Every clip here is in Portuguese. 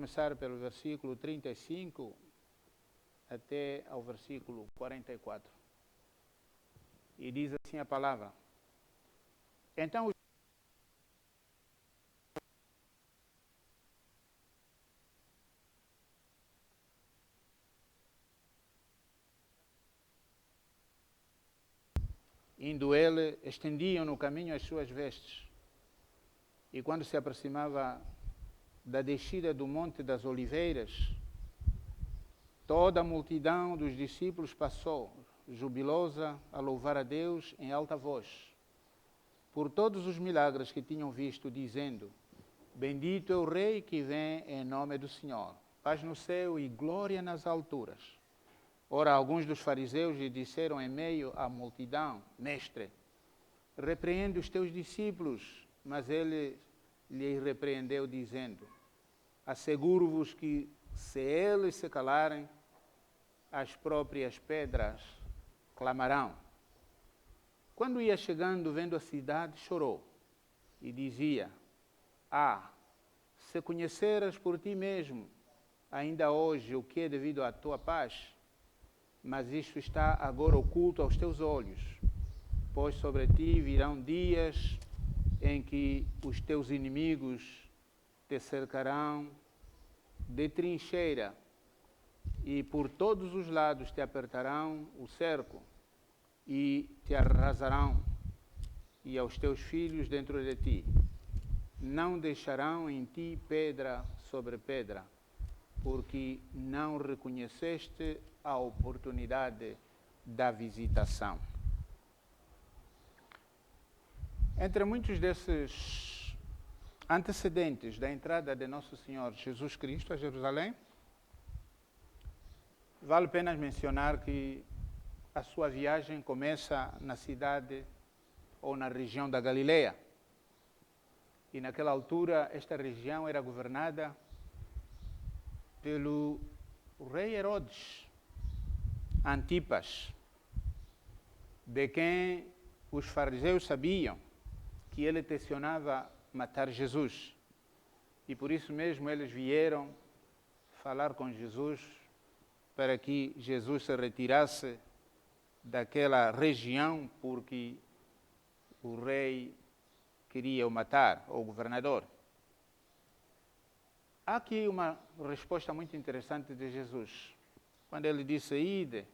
começar pelo versículo 35 até ao versículo 44. E diz assim a palavra: Então indo ele, estendiam no caminho as suas vestes. E quando se aproximava da descida do Monte das Oliveiras, toda a multidão dos discípulos passou, jubilosa, a louvar a Deus em alta voz, por todos os milagres que tinham visto, dizendo: Bendito é o Rei que vem em nome do Senhor, paz no céu e glória nas alturas. Ora, alguns dos fariseus lhe disseram em meio à multidão: Mestre, repreende os teus discípulos. Mas ele lhe repreendeu, dizendo: Asseguro-vos que, se eles se calarem, as próprias pedras clamarão. Quando ia chegando, vendo a cidade, chorou e dizia: se conheceras por ti mesmo, ainda hoje, o que é devido à tua paz, mas isto está agora oculto aos teus olhos, pois sobre ti virão dias em que os teus inimigos te cercarão de trincheira e por todos os lados te apertarão o cerco e te arrasarão, e aos teus filhos dentro de ti. Não deixarão em ti pedra sobre pedra, porque não reconheceste a oportunidade da visitação. Entre muitos desses antecedentes da entrada de Nosso Senhor Jesus Cristo a Jerusalém, vale a pena mencionar que a sua viagem começa na cidade ou na região da Galileia. E naquela altura, esta região era governada pelo rei Herodes Antipas, de quem os fariseus sabiam que ele tencionava matar Jesus. E por isso mesmo eles vieram falar com Jesus para que Jesus se retirasse daquela região, porque o rei queria o matar, ou o governador. Há aqui uma resposta muito interessante de Jesus, quando ele disse: Ide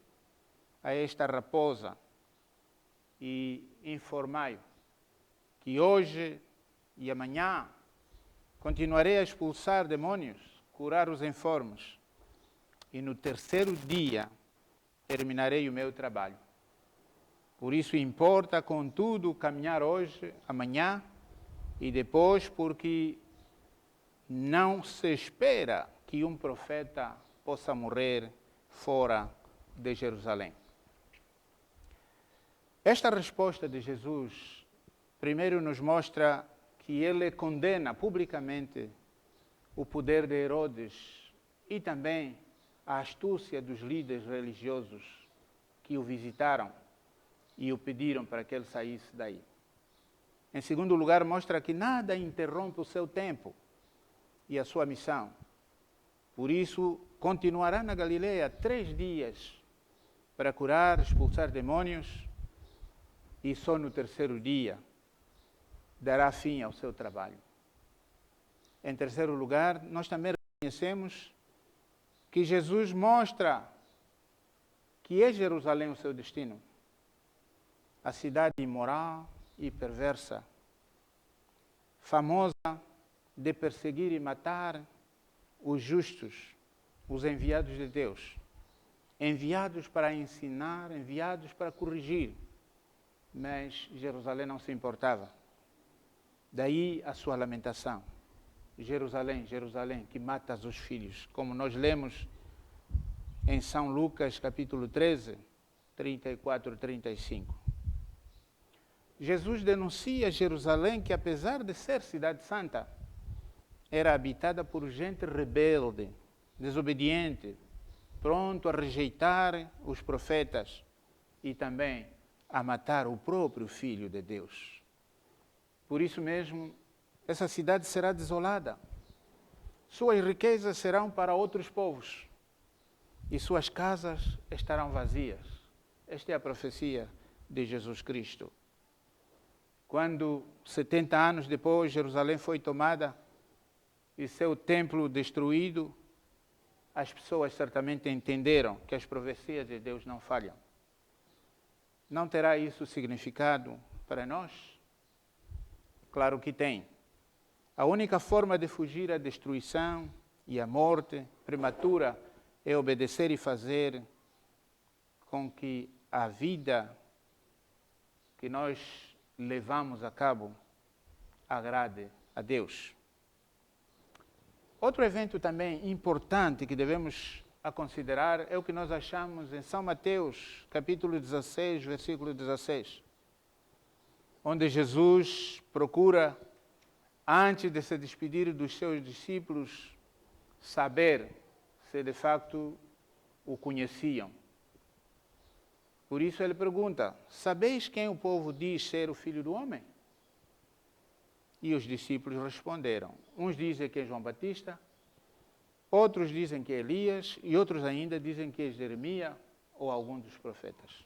a esta raposa e informai-o que hoje e amanhã continuarei a expulsar demônios, curar os enfermos, e no terceiro dia terminarei o meu trabalho. Por isso importa, contudo, caminhar hoje, amanhã e depois, porque não se espera que um profeta possa morrer fora de Jerusalém. Esta resposta de Jesus, primeiro, nos mostra que ele condena publicamente o poder de Herodes e também a astúcia dos líderes religiosos que o visitaram e o pediram para que ele saísse daí. Em segundo lugar, mostra que nada interrompe o seu tempo e a sua missão. Por isso, continuará na Galileia 3 dias para curar, expulsar demônios, e só no terceiro dia dará fim ao seu trabalho. Em terceiro lugar, nós também reconhecemos que Jesus mostra que é Jerusalém o seu destino, a cidade imoral e perversa, famosa de perseguir e matar os justos, os enviados de Deus, enviados para ensinar, enviados para corrigir. Mas Jerusalém não se importava. Daí a sua lamentação: Jerusalém, Jerusalém, que matas os filhos, como nós lemos em São Lucas, capítulo 13, 34 e 35. Jesus denuncia Jerusalém, que apesar de ser cidade santa, era habitada por gente rebelde, desobediente, pronto a rejeitar os profetas e também a matar o próprio Filho de Deus. Por isso mesmo, essa cidade será desolada. suas riquezas serão para outros povos e suas casas estarão vazias. Esta é a profecia de Jesus Cristo. Quando, 70 anos depois, Jerusalém foi tomada e seu templo destruído, as pessoas certamente entenderam que as profecias de Deus não falham. Não terá isso significado para nós? Claro que tem. A única forma de fugir à destruição e à morte prematura é obedecer e fazer com que a vida que nós levamos a cabo agrade a Deus. Outro evento também importante que devemos a considerar é o que nós achamos em São Mateus, capítulo 16, versículo 16, onde Jesus procura, antes de se despedir dos seus discípulos, saber se de facto o conheciam. Por isso ele pergunta: sabeis quem o povo diz ser o Filho do Homem? E os discípulos responderam: uns dizem que é João Batista, outros dizem que é Elias, e outros ainda dizem que é Jeremias ou algum dos profetas.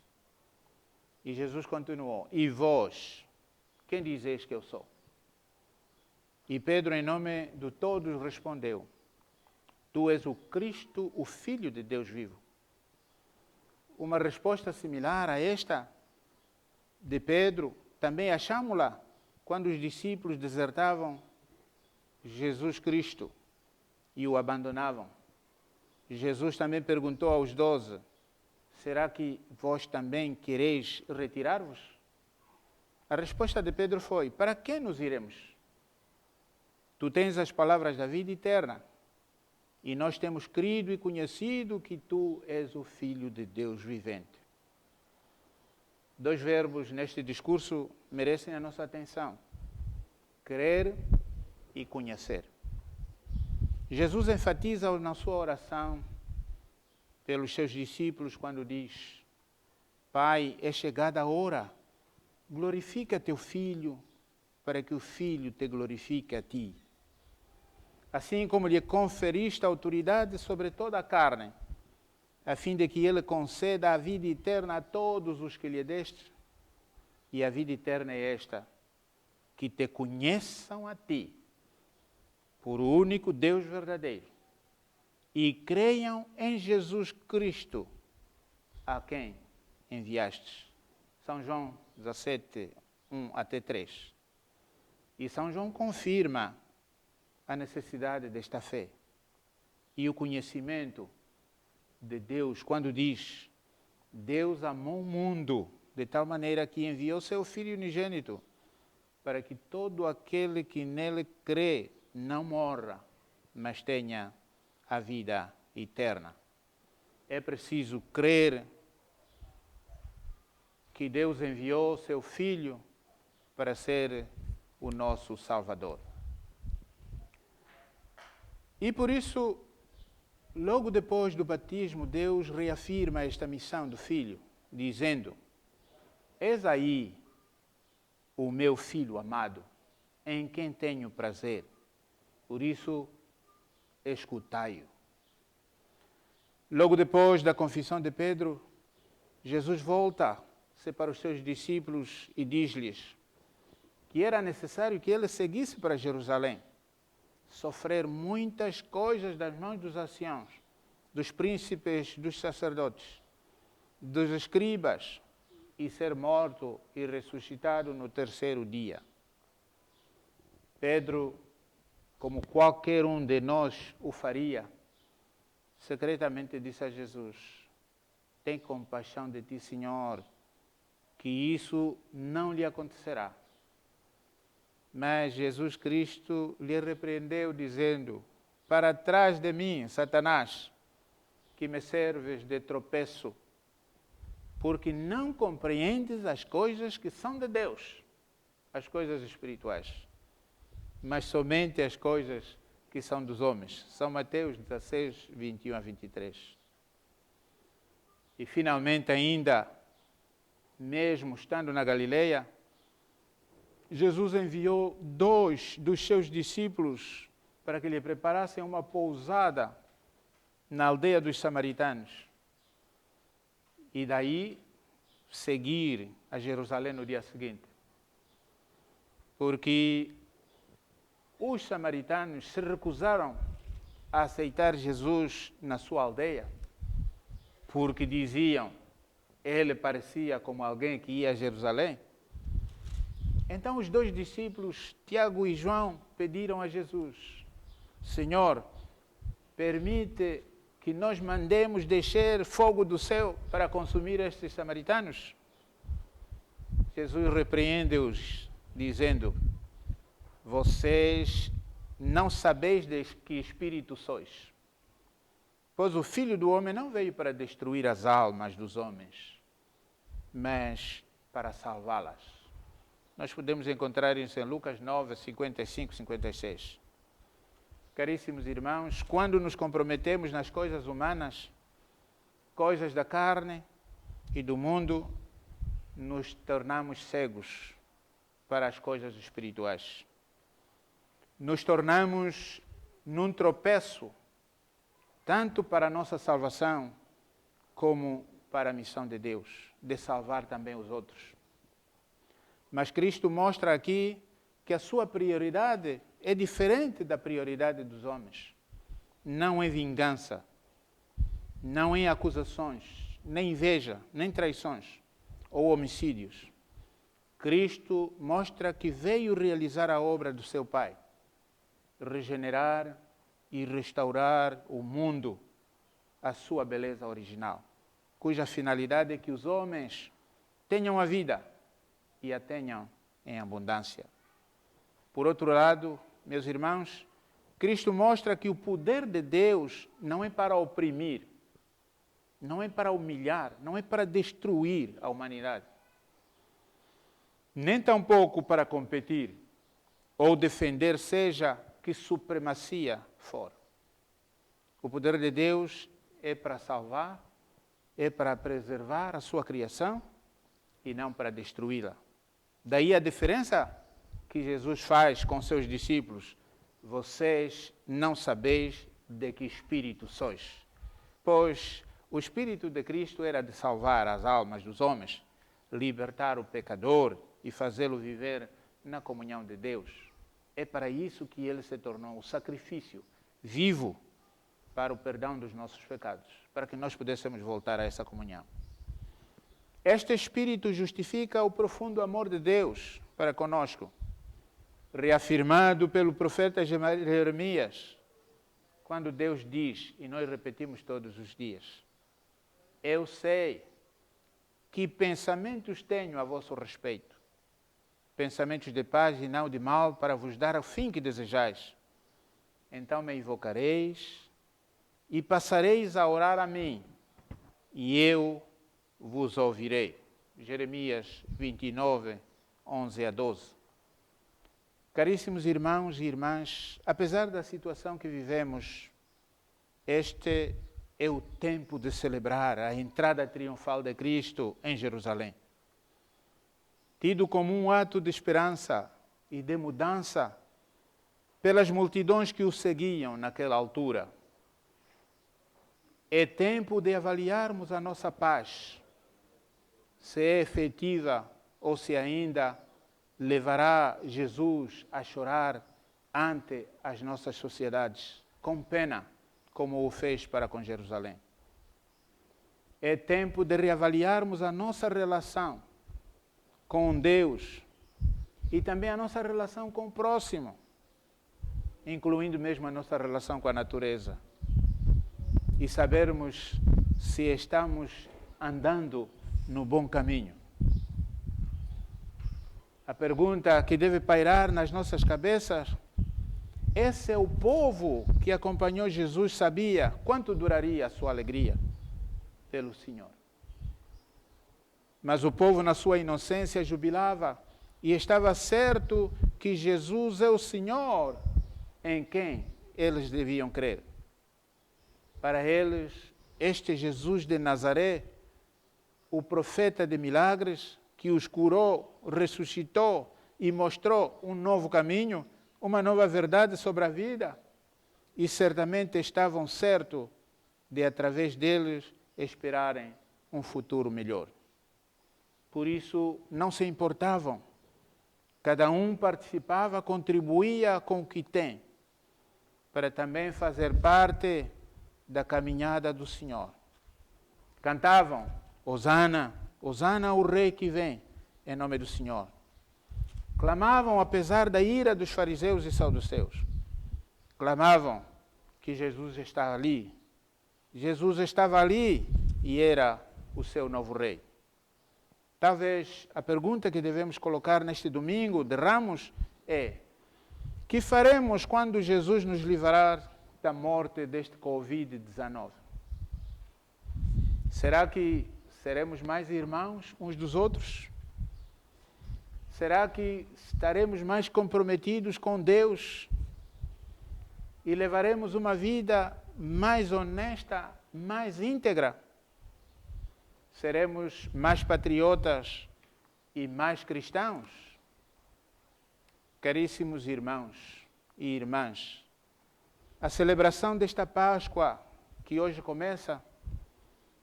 E Jesus continuou: e vós, quem dizeis que eu sou? E Pedro, em nome de todos, respondeu: tu és o Cristo, o Filho de Deus vivo. Uma resposta similar a esta de Pedro também achamos-la quando os discípulos desertavam Jesus Cristo e o abandonavam. Jesus também perguntou aos 12: será que vós também quereis retirar-vos? A resposta de Pedro foi: para que nos iremos? Tu tens as palavras da vida eterna, e nós temos crido e conhecido que tu és o Filho de Deus vivente. Dois verbos neste discurso merecem a nossa atenção: crer e conhecer. Jesus enfatiza na sua oração pelos seus discípulos quando diz: Pai, é chegada a hora, glorifica teu Filho, para que o Filho te glorifique a ti. Assim como lhe conferiste autoridade sobre toda a carne, a fim de que ele conceda a vida eterna a todos os que lhe deste. E a vida eterna é esta: que te conheçam a ti, por o único Deus verdadeiro, e creiam em Jesus Cristo, a quem enviastes. São João 17, 1 até 3. E São João confirma a necessidade desta fé e o conhecimento de Deus, quando diz: Deus amou o mundo de tal maneira que enviou seu Filho unigênito, para que todo aquele que nele crê não morra, mas tenha a vida eterna. É preciso crer que Deus enviou seu Filho para ser o nosso Salvador. E por isso, logo depois do batismo, Deus reafirma esta missão do Filho, dizendo: eis aí o meu Filho amado, em quem tenho prazer, por isso escutai-o. Logo depois da confissão de Pedro, Jesus volta-se para os seus discípulos e diz-lhes que era necessário que ele seguisse para Jerusalém, sofrer muitas coisas das mãos dos anciãos, dos príncipes, dos sacerdotes, dos escribas, e ser morto e ressuscitado no terceiro dia. Pedro, como qualquer um de nós o faria, secretamente disse a Jesus: tem compaixão de ti, Senhor, que isso não lhe acontecerá. Mas Jesus Cristo lhe repreendeu, dizendo: para trás de mim, Satanás, que me serves de tropeço, porque não compreendes as coisas que são de Deus, as coisas espirituais, mas somente as coisas que são dos homens. São Mateus 16, 21 a 23. E finalmente ainda, mesmo estando na Galileia, Jesus enviou 2 dos seus discípulos para que lhe preparassem uma pousada na aldeia dos samaritanos. E daí seguir a Jerusalém no dia seguinte. Porque os samaritanos se recusaram a aceitar Jesus na sua aldeia, porque diziam, ele parecia como alguém que ia a Jerusalém. Então os dois discípulos, Tiago e João, pediram a Jesus, Senhor, permite que nós mandemos descer fogo do céu para consumir estes samaritanos? Jesus repreende-os, dizendo, vocês não sabeis de que espírito sois, pois o Filho do Homem não veio para destruir as almas dos homens, mas para salvá-las. Nós podemos encontrar isso em Lucas 9, 55, 56. Caríssimos irmãos, quando nos comprometemos nas coisas humanas, coisas da carne e do mundo, nos tornamos cegos para as coisas espirituais. Nos tornamos num tropeço, tanto para a nossa salvação, como para a missão de Deus, de salvar também os outros. Mas Cristo mostra aqui que a sua prioridade é diferente da prioridade dos homens. Não é vingança, não é acusações, nem inveja, nem traições ou homicídios. Cristo mostra que veio realizar a obra do seu Pai, regenerar e restaurar o mundo à sua beleza original, cuja finalidade é que os homens tenham a vida e a tenham em abundância. Por outro lado, meus irmãos, Cristo mostra que o poder de Deus não é para oprimir, não é para humilhar, não é para destruir a humanidade, nem tampouco para competir ou defender seja que supremacia for. O poder de Deus é para salvar, é para preservar a sua criação e não para destruí-la. Daí a diferença que Jesus faz com seus discípulos. Vocês não sabeis de que espírito sois. Pois o espírito de Cristo era de salvar as almas dos homens, libertar o pecador e fazê-lo viver na comunhão de Deus. É para isso que ele se tornou o sacrifício vivo para o perdão dos nossos pecados, para que nós pudéssemos voltar a essa comunhão. Este Espírito justifica o profundo amor de Deus para conosco, reafirmado pelo profeta Jeremias, quando Deus diz, e nós repetimos todos os dias, eu sei que pensamentos tenho a vosso respeito, pensamentos de paz e não de mal, para vos dar o fim que desejais. Então me invocareis e passareis a orar a mim, e eu vos ouvirei. Jeremias 29, 11 a 12. Caríssimos irmãos e irmãs, apesar da situação que vivemos, este é o tempo de celebrar a entrada triunfal de Cristo em Jerusalém. Tido como um ato de esperança e de mudança pelas multidões que o seguiam naquela altura. É tempo de avaliarmos a nossa paz, se é efetiva ou se ainda levará Jesus a chorar ante as nossas sociedades, com pena, como o fez para com Jerusalém. É tempo de reavaliarmos a nossa relação com Deus e também a nossa relação com o próximo, incluindo mesmo a nossa relação com a natureza, e sabermos se estamos andando no bom caminho. A pergunta que deve pairar nas nossas cabeças: esse é o povo que acompanhou Jesus sabia quanto duraria a sua alegria pelo Senhor. Mas o povo, na sua inocência, jubilava e estava certo que Jesus é o Senhor em quem eles deviam crer. Para eles, este Jesus de Nazaré, o profeta de milagres, que os curou, ressuscitou e mostrou um novo caminho, uma nova verdade sobre a vida, e certamente estavam certos de, através deles, esperarem um futuro melhor. Por isso, não se importavam. Cada um participava, contribuía com o que tem, para também fazer parte da caminhada do Senhor. Cantavam, Hosana, Hosana ao Rei que vem, em nome do Senhor. Clamavam, apesar da ira dos fariseus e saduceus. Clamavam que Jesus está ali. Jesus estava ali e era o seu novo Rei. Talvez a pergunta que devemos colocar neste domingo de Ramos é: que faremos quando Jesus nos livrar da morte deste Covid-19? Será que seremos mais irmãos uns dos outros? Será que estaremos mais comprometidos com Deus e levaremos uma vida mais honesta, mais íntegra? Seremos mais patriotas e mais cristãos? Caríssimos irmãos e irmãs, a celebração desta Páscoa, que hoje começa,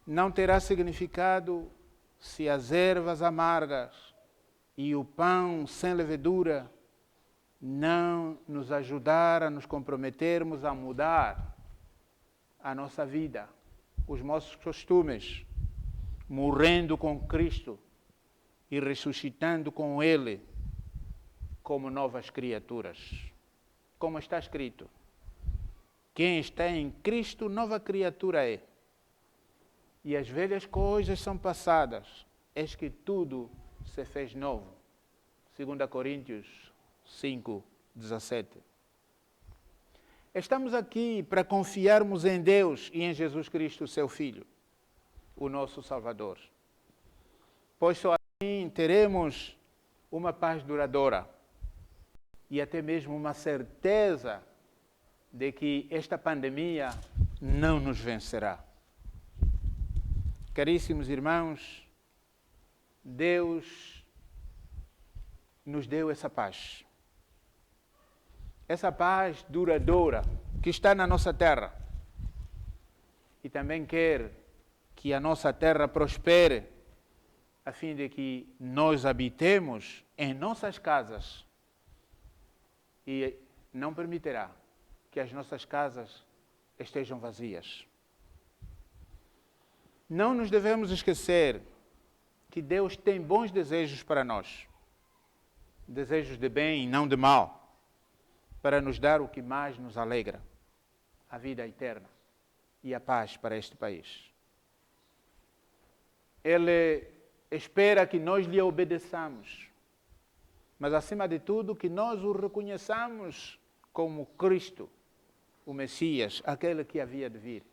não terá significado se as ervas amargas e o pão sem levedura não nos ajudar a nos comprometermos a mudar a nossa vida, os nossos costumes, morrendo com Cristo e ressuscitando com Ele como novas criaturas. Como está escrito: quem está em Cristo, nova criatura é. E as velhas coisas são passadas, eis que tudo se fez novo. 2 Coríntios 5:17. Estamos aqui para confiarmos em Deus e em Jesus Cristo, seu Filho, o nosso Salvador. Pois só assim teremos uma paz duradoura e até mesmo uma certeza de que esta pandemia não nos vencerá. Caríssimos irmãos, Deus nos deu essa paz. Essa paz duradoura que está na nossa terra. E também quer que a nossa terra prospere, a fim de que nós habitemos em nossas casas e não permitirá que as nossas casas estejam vazias. Não nos devemos esquecer que Deus tem bons desejos para nós, desejos de bem e não de mal, para nos dar o que mais nos alegra, a vida eterna e a paz para este país. Ele espera que nós lhe obedeçamos, mas acima de tudo que nós o reconheçamos como Cristo, o Messias, aquele que havia de vir,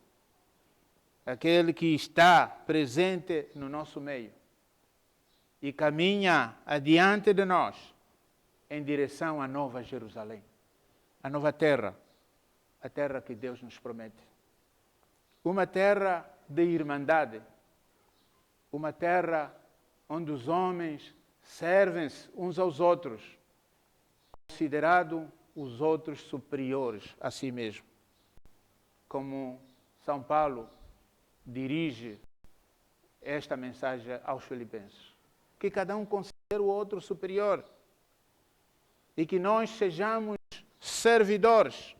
aquele que está presente no nosso meio e caminha adiante de nós em direção à nova Jerusalém, a nova terra, a terra que Deus nos promete. Uma terra de irmandade, uma terra onde os homens servem-se uns aos outros, considerado os outros superiores a si mesmo. Como São Paulo dirige esta mensagem aos filipenses. Que cada um considere o outro superior e que nós sejamos servidores,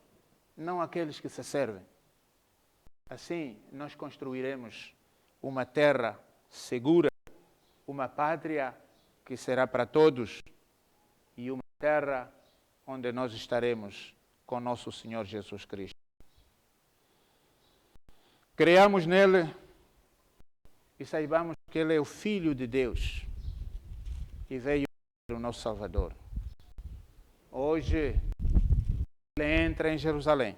não aqueles que se servem. Assim, nós construiremos uma terra segura, uma pátria que será para todos e uma terra onde nós estaremos com nosso Senhor Jesus Cristo. Creamos nele e saibamos que ele é o Filho de Deus e veio ser o nosso Salvador. Hoje, ele entra em Jerusalém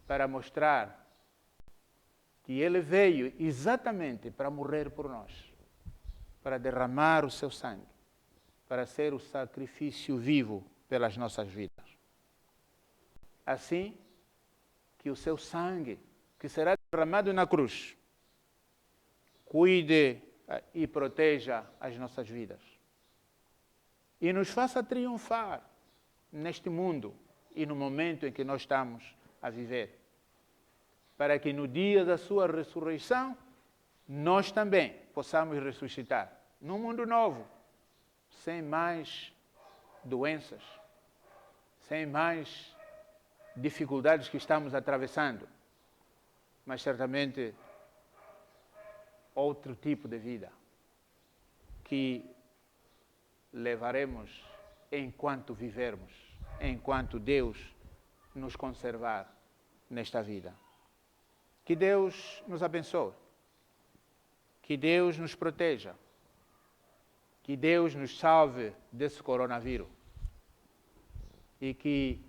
para mostrar que ele veio exatamente para morrer por nós, para derramar o seu sangue, para ser o sacrifício vivo pelas nossas vidas. Assim, que o seu sangue, que será derramado na cruz, cuide e proteja as nossas vidas. E nos faça triunfar neste mundo e no momento em que nós estamos a viver. Para que no dia da sua ressurreição, nós também possamos ressuscitar num mundo novo, sem mais doenças, sem mais dificuldades que estamos atravessando, mas certamente outro tipo de vida que levaremos enquanto vivermos, enquanto Deus nos conservar nesta vida. Que Deus nos abençoe, que Deus nos proteja, que Deus nos salve desse coronavírus e que,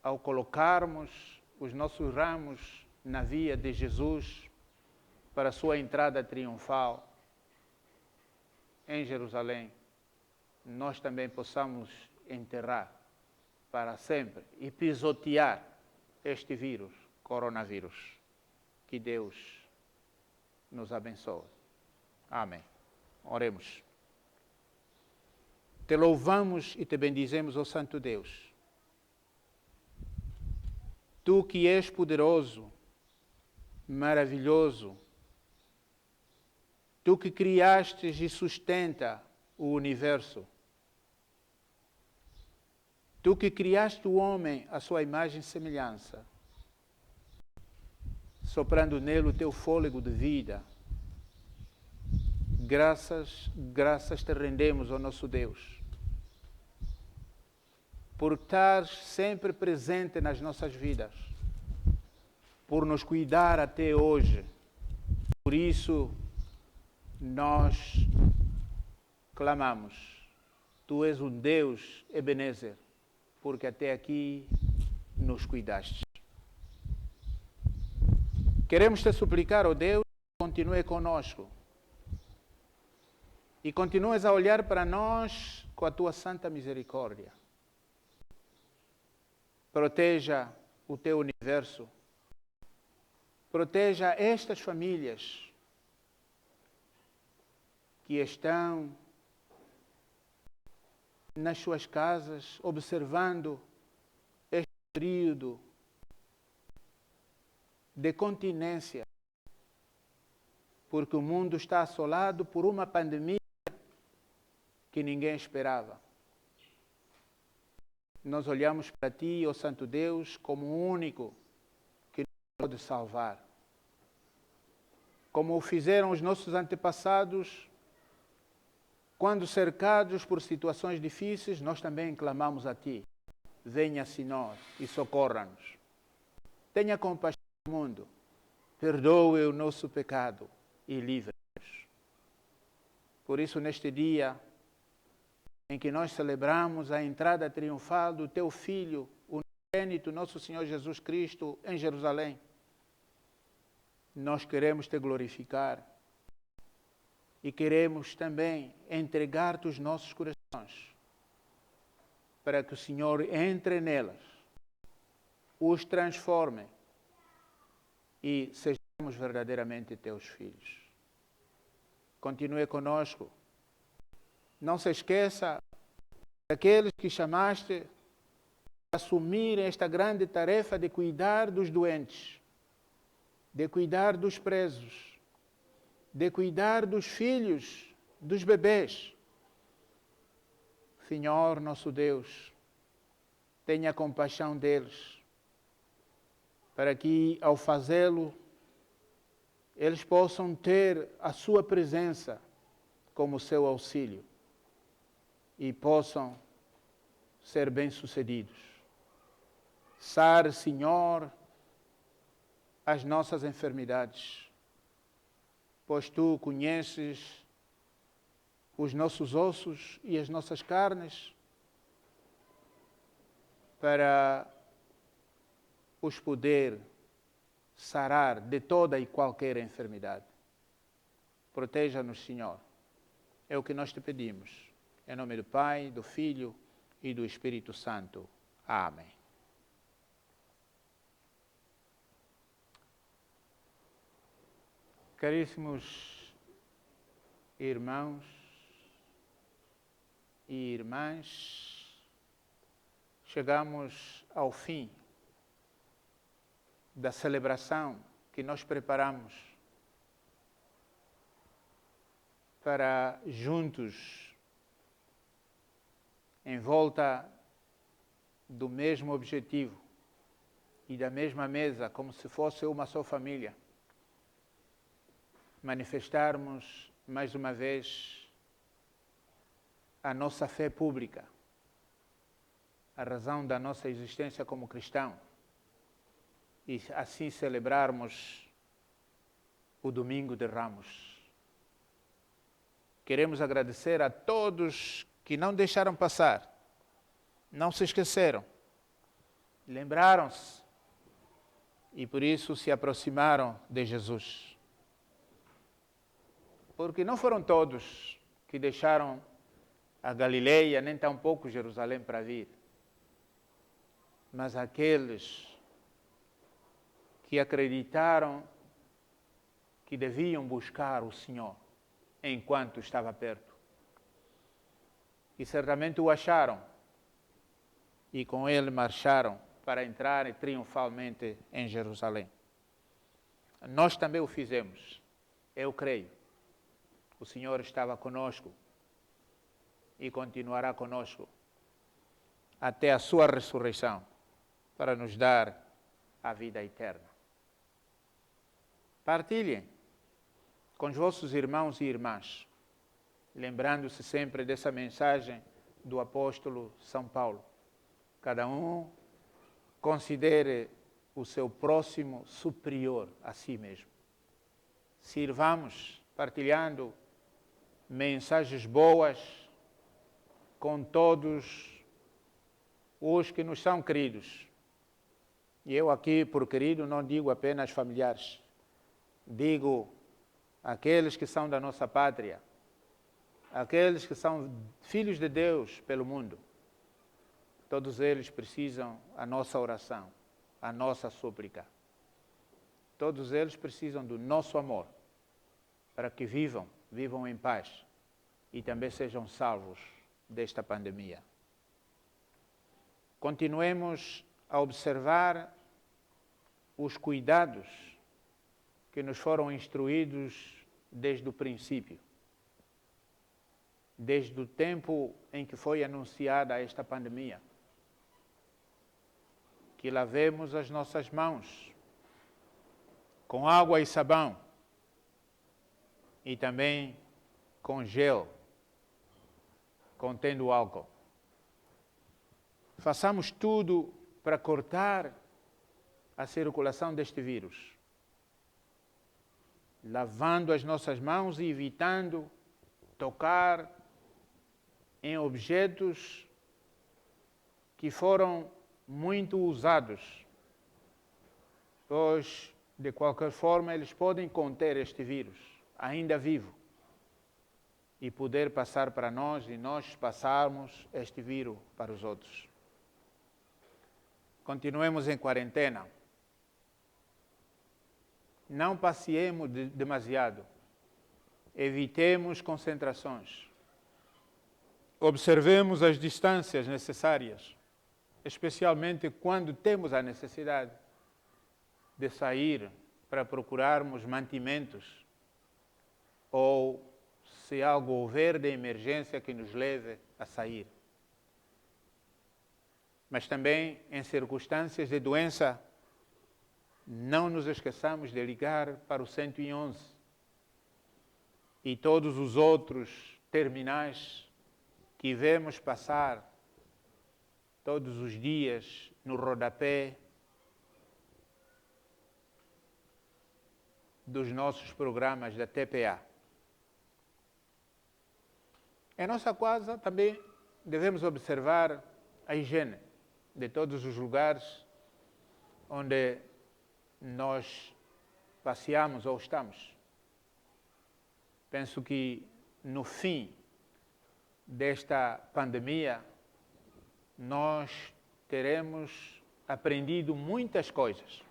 ao colocarmos os nossos ramos na via de Jesus para a sua entrada triunfal em Jerusalém, nós também possamos enterrar para sempre e pisotear este vírus, coronavírus. Que Deus nos abençoe. Amém. Oremos. Te louvamos e te bendizemos, ó Santo Deus. Tu que és poderoso, maravilhoso, tu que criaste e sustenta o universo, tu que criaste o homem à sua imagem e semelhança, soprando nele o teu fôlego de vida. Graças te rendemos, ó nosso Deus, por estar sempre presente nas nossas vidas, por nos cuidar até hoje. Por isso, nós clamamos, tu és um Deus Ebenezer, porque até aqui nos cuidaste. Queremos te suplicar, ó Deus, continue conosco e continues a olhar para nós com a tua santa misericórdia. Proteja o teu universo, proteja estas famílias que estão nas suas casas observando este período de continência, porque o mundo está assolado por uma pandemia que ninguém esperava. Nós olhamos para ti, ó Santo Deus, como o único que nos pode salvar. Como o fizeram os nossos antepassados, quando cercados por situações difíceis, nós também clamamos a ti. Venha, Senhor, e socorra-nos. Tenha compaixão do mundo, perdoe o nosso pecado e livre-nos. Por isso, neste dia em que nós celebramos a entrada triunfal do teu Filho, o unigênito, nosso Senhor Jesus Cristo, em Jerusalém, nós queremos te glorificar e queremos também entregar-te os nossos corações, para que o Senhor entre nelas, os transforme e sejamos verdadeiramente teus filhos. Continue conosco. Não se esqueça daqueles que chamaste a assumir esta grande tarefa de cuidar dos doentes, de cuidar dos presos, de cuidar dos filhos, dos bebês. Senhor, nosso Deus, tenha compaixão deles, para que, ao fazê-lo, eles possam ter a sua presença como seu auxílio e possam ser bem-sucedidos. Sare, Senhor, as nossas enfermidades, pois tu conheces os nossos ossos e as nossas carnes, para os poder sarar de toda e qualquer enfermidade. Proteja-nos, Senhor. É o que nós te pedimos. Em nome do Pai, do Filho e do Espírito Santo. Amém. Caríssimos irmãos e irmãs, chegamos ao fim da celebração que nós preparamos para juntos, em volta do mesmo objetivo e da mesma mesa, como se fosse uma só família, manifestarmos mais uma vez a nossa fé pública, a razão da nossa existência como cristão, e assim celebrarmos o Domingo de Ramos. Queremos agradecer a todos que não deixaram passar, não se esqueceram, lembraram-se e por isso se aproximaram de Jesus. Porque não foram todos que deixaram a Galileia, nem tampouco Jerusalém para vir, mas aqueles que acreditaram que deviam buscar o Senhor enquanto estava perto. E certamente o acharam e com ele marcharam para entrar triunfalmente em Jerusalém. Nós também o fizemos, eu creio. O Senhor estava conosco e continuará conosco até a sua ressurreição para nos dar a vida eterna. Partilhem com os vossos irmãos e irmãs, lembrando-se sempre dessa mensagem do apóstolo São Paulo. Cada um considere o seu próximo superior a si mesmo. Sirvamos partilhando mensagens boas com todos os que nos são queridos. E eu aqui, por querido, não digo apenas familiares. Digo aqueles que são da nossa pátria, aqueles que são filhos de Deus pelo mundo. Todos eles precisam a nossa oração, a nossa súplica. Todos eles precisam do nosso amor para que vivam em paz e também sejam salvos desta pandemia. Continuemos a observar os cuidados que nos foram instruídos desde o princípio, desde o tempo em que foi anunciada esta pandemia. Que lavemos as nossas mãos com água e sabão e também com gel, contendo álcool. Façamos tudo para cortar a circulação deste vírus, lavando as nossas mãos e evitando tocar em objetos que foram muito usados, pois, de qualquer forma, eles podem conter este vírus, ainda vivo, e poder passar para nós e nós passarmos este vírus para os outros. Continuemos em quarentena. Não passeemos demasiado. Evitemos concentrações. Observemos as distâncias necessárias, especialmente quando temos a necessidade de sair para procurarmos mantimentos ou se algo houver de emergência que nos leve a sair. Mas também em circunstâncias de doença, não nos esqueçamos de ligar para o 111 e todos os outros terminais que vemos passar todos os dias no rodapé dos nossos programas da TPA. Em nossa casa também devemos observar a higiene de todos os lugares onde nós passeamos ou estamos. Penso que no fim desta pandemia nós teremos aprendido muitas coisas.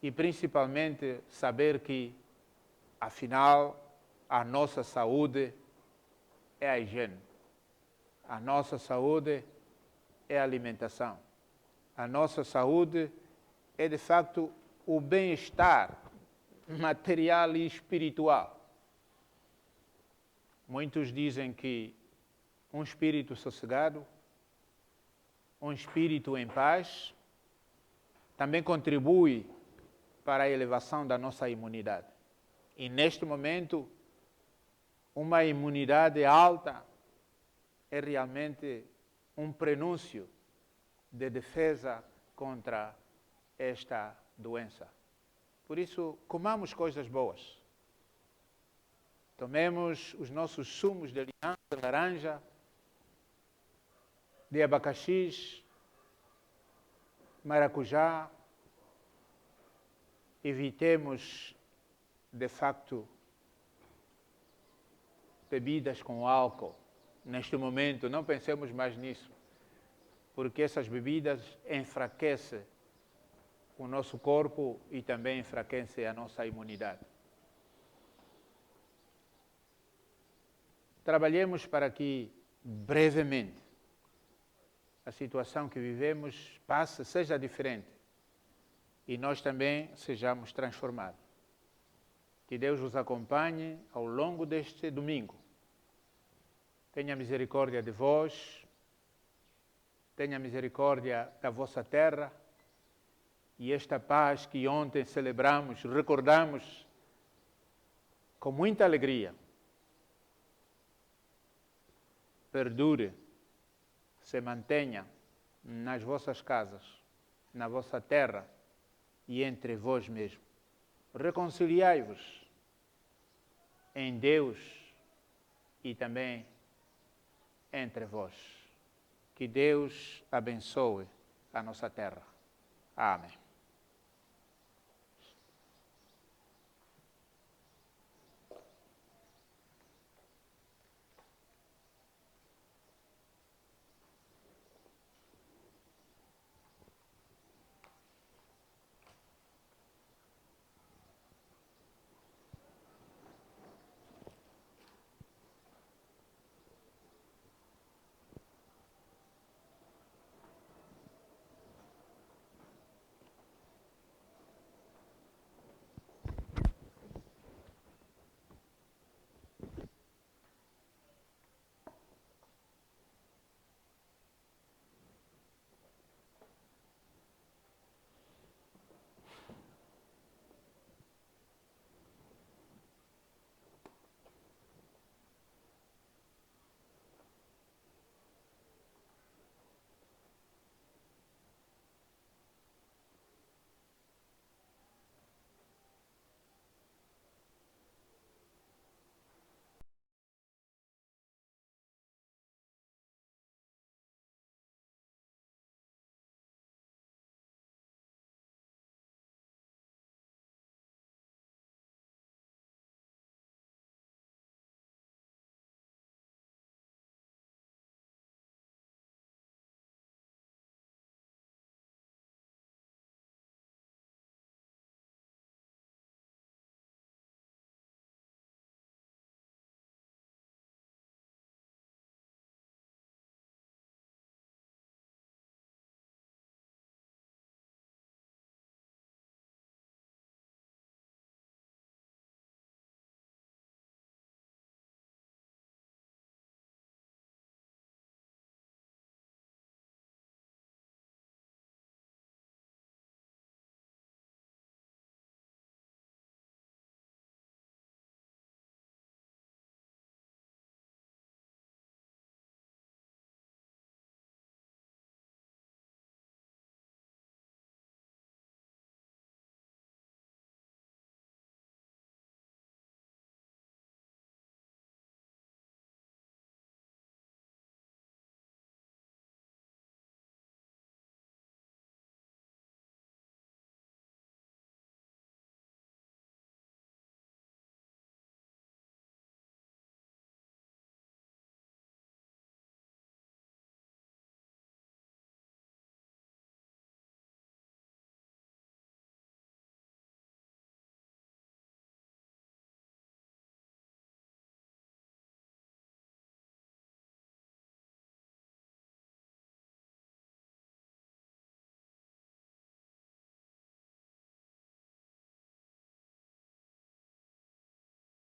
E principalmente saber que, afinal, a nossa saúde é a higiene. A nossa saúde é a alimentação. A nossa saúde é, de facto, o bem-estar material e espiritual. Muitos dizem que um espírito sossegado, um espírito em paz, também contribui para a elevação da nossa imunidade. E neste momento, uma imunidade alta é realmente um prenúncio de defesa contra esta doença. Por isso, comamos coisas boas. Tomemos os nossos sumos de limão, de laranja, de abacaxis, maracujá. Evitemos, de facto, bebidas com álcool. Neste momento, não pensemos mais nisso, porque essas bebidas enfraquecem o nosso corpo e também enfraquecem a nossa imunidade. Trabalhemos para que, brevemente, a situação que vivemos passe, seja diferente e nós também sejamos transformados. Que Deus os acompanhe ao longo deste domingo. Tenha misericórdia de vós, tenha misericórdia da vossa terra, e esta paz que ontem celebramos, recordamos com muita alegria, perdure, se mantenha nas vossas casas, na vossa terra e entre vós mesmos. Reconciliai-vos em Deus e também entre vós. Que Deus abençoe a nossa terra. Amém.